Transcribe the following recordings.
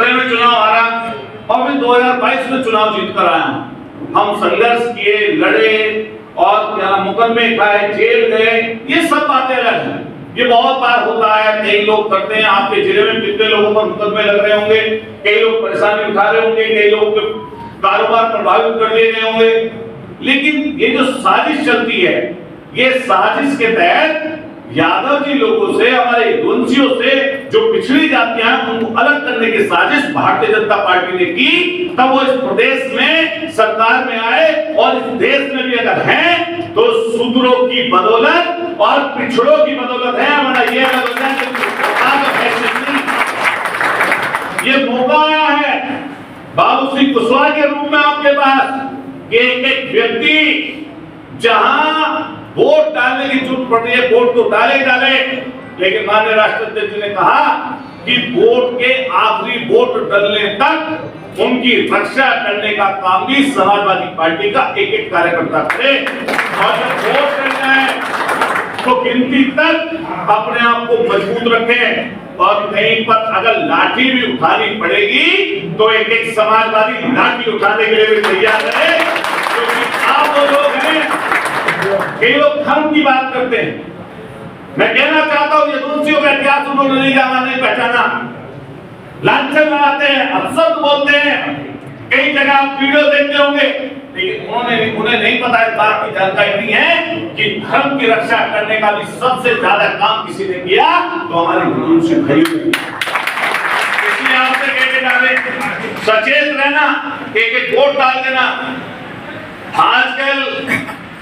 2017 में चुनाव हारा और फिर 2022 में चुनाव जीत कर आया। हम संघर्ष किए, लड़े और क्या मुकदमे खाए, जेल गए, ये सब बातें अलग हैं। ये बहुत बार होता है, कई लोग करते हैं। आपके जिले में कितने लोगों पर मुकदमे लग रहे होंगे, कई लोग परेशानी उठा रहे होंगे, कई लोगों के कारोबार प्रभावित कर दिए गए होंगे। लेकिन ये जो साजिश चलती है, ये साजिश के तहत यादव जी लोगों से, हमारे वंशियों से जो पिछड़ी जातियां उनको अलग करने की साजिश भारतीय जनता पार्टी ने की। तब वो इस प्रदेश में सरकार में आए और इस देश में भी अगर हैं तो शूद्रों की बदौलत और पिछड़ों की बदौलत है। हमारा ये ये मौका आया है बाबू सिंह कुशवाहा के रूप में आपके पास। एक एक व्यक्ति जहां वोट डालने की जरूरत पड़ रही है, वोट तो डाले, लेकिन माननीय राष्ट्रपति जी ने कहा कि वोट के आखिरी वोट डलने तक उनकी रक्षा करने का काम भी समाजवादी पार्टी का एक एक कार्यकर्ता करे। और जब वोट करना है तो गिनती तक अपने आप को मजबूत रखें और कहीं पर अगर लाठी भी उठानी पड़ेगी तो एक एक समाजवादी लाठी उठाने के लिए भी तैयार रहे। क्योंकि आप वो लोग हैं, कई लोग धर्म की बात करते हैं। मैं कहना चाहता हूं यदुवंशियों का इतिहास उन्होंने नहीं जाना, नहीं पहचाना, लांछन लगाते हैं, अपशब्द बोलते हैं। कई जगह आप वीडियो देखते होंगे, लेकिन उन्हें नहीं पता, इस बात की जानकारी नहीं है कि धर्म की रक्षा करने का भी सबसे ज्यादा काम किसी ने किया तो हमारे यदुवंशी भाई ने। इसलिए आपसे कहते डाले, सचेत रहना, एक एक वोट डाल देना। आजकल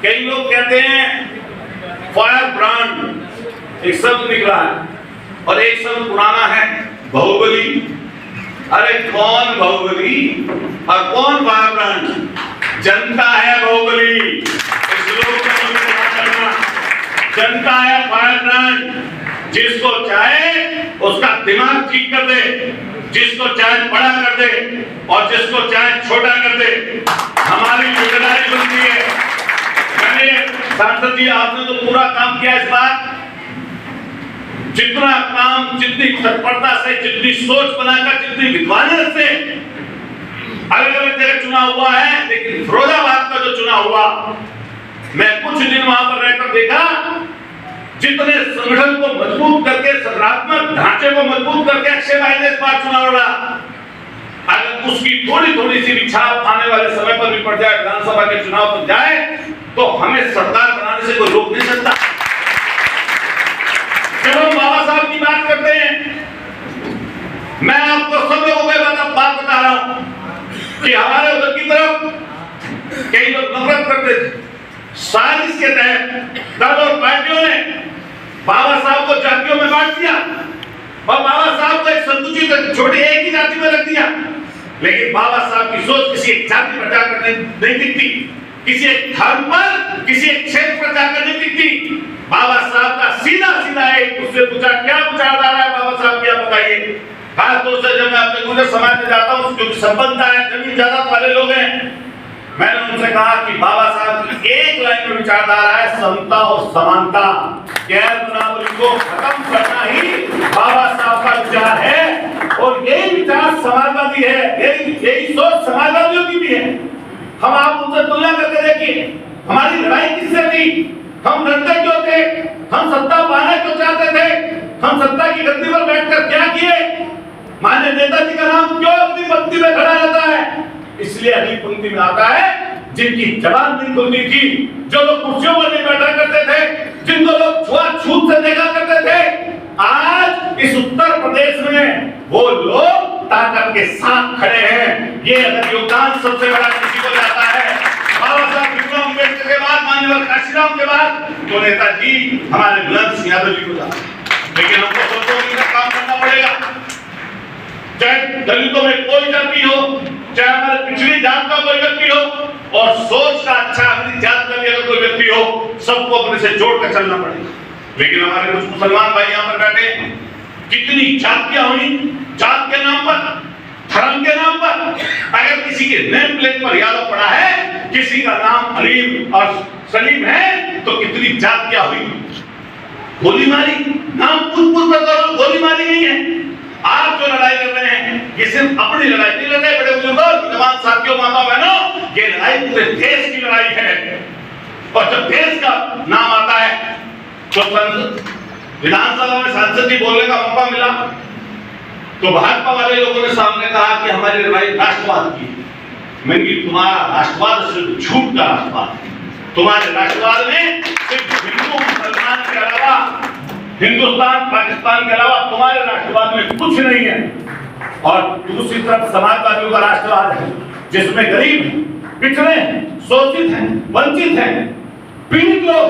कई लोग कहते हैं फायर ब्रांड, एक शब्द निकला है और एक शब्द पुराना है बाहुबली। अरे कौन बाहुबली और कौन फायर ब्रांड? जनता है बाहुबली। इस लोग को जनता है फायर ब्रांड। जिसको चाहे उसका दिमाग ठीक कर दे, जिसको चाहे बड़ा कर दे और जिसको चाहे छोटा कर दे। हमारी जिम्मेदारी बनती है। सांसद जी, आपने तो पूरा काम किया इस बार। जितना काम, जितनी तत्परता से, जितनी सोच बनाकर, जितनी विद्वानियत से अलग अलग जगह चुनाव हुआ है, लेकिन फिरोजाबाद का जो चुनाव हुआ, मैं कुछ दिन वहां पर रहकर देखा, जितने संगठन को मजबूत करके, सकारात्मक ढांचे को मजबूत करके अक्षय भाई ने इस बार चुनाव लड़ा। अगर उसकी थोड़ी थोड़ी सी भी छाप आने वाले समय पर भी पड़ जाए, विधानसभा के चुनाव पर जाए, तो हमें सरकार बनाने से कोई रोक नहीं सकता। जब हम बाबा साहब की बात करते हैं, मैं आपको सब लोगों को बात बता रहा हूं कि हमारे उधर की तरफ कई लोग नफरत करते थे। साजिश के तहत दल और पार्टियों ने बाबा साहब को जातियों में बांट दिया और बाबा साहब को एक संकुचित छोटी एक ही जाति में रख दिया। लेकिन बाबा साहब की सोच किसी एक जाति पर जाकर नहीं दिखती, किसी एक धर्म पर, किसी एक क्षेत्र पर जाकर नहीं दिखती। बाबा साहब का सीधा सीधा एक उससे पूछा क्या विचारधारा है बाबा साहब की, आप बताइए। खास तौर से जब मैं अपने गुजर समाज में जाता हूँ, क्योंकि संबंध है, जमीन जायदाद वाले लोग हैं, मैंने उनसे कहा कि बाबा साहब की एक लाइन में विचारधारा है समता और समानता। गैर बराबरी को खत्म करना ही बाबा साहब का विचार है और यही विचार समाजवादी है, यही सोच समाजवादियों की भी है। हम आप उनसे तुलना करके देखिए, हमारी लड़ाई किससे थी? हम लड़ते क्यों थे? हम सत्ता पाना क्यों चाहते थे? हम सत्ता की गद्दी पर बैठकर क्या किए? माननीय नेताजी का नाम क्यों अपनी पंक्ति में खड़ा रहता है? इसलिए अगली पंक्ति में आता है जिनकी जबान नहीं खुलती थी, जो लोग कुर्सियों पर नहीं बैठा करते थे, जिनको लोग छूत से देखा करते थे, आज इस उत्तर प्रदेश में वो लोग ताकत के साथ खड़े हैं। ये अगर योगदान सबसे बड़ा किसी को जाता है बाबा साहब भीमराव अम्बेडकर के बाद, माननीय काशीराम के बाद, तो नेताजी हमारे बुलंद सिंह यादव जी को जाता है। लेकिन हमको सबको मिलकर काम करना पड़ेगा। चाहे दलितों में कोई जाति हो, चाहे हमारे पिछड़ी जात का कोई व्यक्ति हो और सोच का अच्छा अपनी जात का भी अगर कोई व्यक्ति हो, सबको अपने से जोड़कर चलना पड़ेगा। लेकिन हमारे कुछ मुसलमान भाई यहाँ पर बैठे, कितनी जातियां हुई, जात के नाम पर, धर्म के नाम पर। अगर किसी के नेम प्लेट पर यादव पड़ा है, किसी का नाम अलीम और सलीम है, तो कितनी जातियां हुई। गोली मारी, नाम पूछ-पूछ कर गोली मारी नहीं है। आप जो लड़ाई कर रहे हैं, ये सिर्फ अपनी लड़ाई नहीं लड़ रहे बड़े बुजुर्गों, जवान साथियों, माता बहनों, ये लड़ाई पूरे देश की लड़ाई है। और जब देश का नाम आता है तो विधानसभा में सांसद जी बोलने का मौका मिला तो भाजपा वाले लोगों ने सामने कहा कि हमारी लड़ाई राष्ट्रवाद की। मैंने तुम्हारा राष्ट्रवाद सिर्फ झूठ का राष्ट्रवाद है। तुम्हारे राष्ट्रवाद में सिर्फ हिंदू मुसलमान के अलावा, हिंदुस्तान पाकिस्तान के अलावा तुम्हारे राष्ट्रवाद में कुछ नहीं है। और दूसरी तरफ समाजवादियों का राष्ट्रवाद है जिसमें गरीब हैं, पिछड़े हैं, शोषित हैं, वंचित हैं, पीड़ित लोग,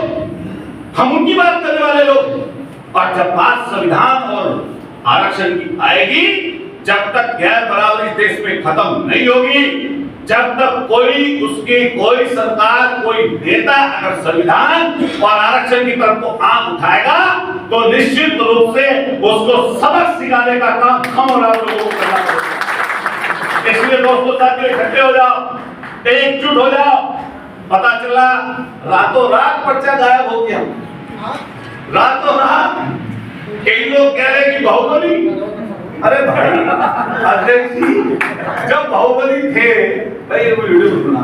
हम उनकी बात करने वाले लोग। और जब बात संविधान और आरक्षण की आएगी, जब तक गैर बराबरी देश में खत्म नहीं होगी, जब तक कोई सरकार, कोई नेता अगर संविधान और आरक्षण की तरफ को आंख उठाएगा तो निश्चित रूप से उसको सबक सिखाने का काम हम और आप लोगों को करना पड़ेगा। इसलिए दोस्तों साथियों, इकट्ठे हो जाओ, एकजुट हो जाओ। पता चला रातों रात पर्चा गायब हो गया, रातों रात। कई लोग कह रहे कि बाहुबली, अरे भाई अध्यक्ष जी जब बाहुबली थे, भाई ये वीडियो बना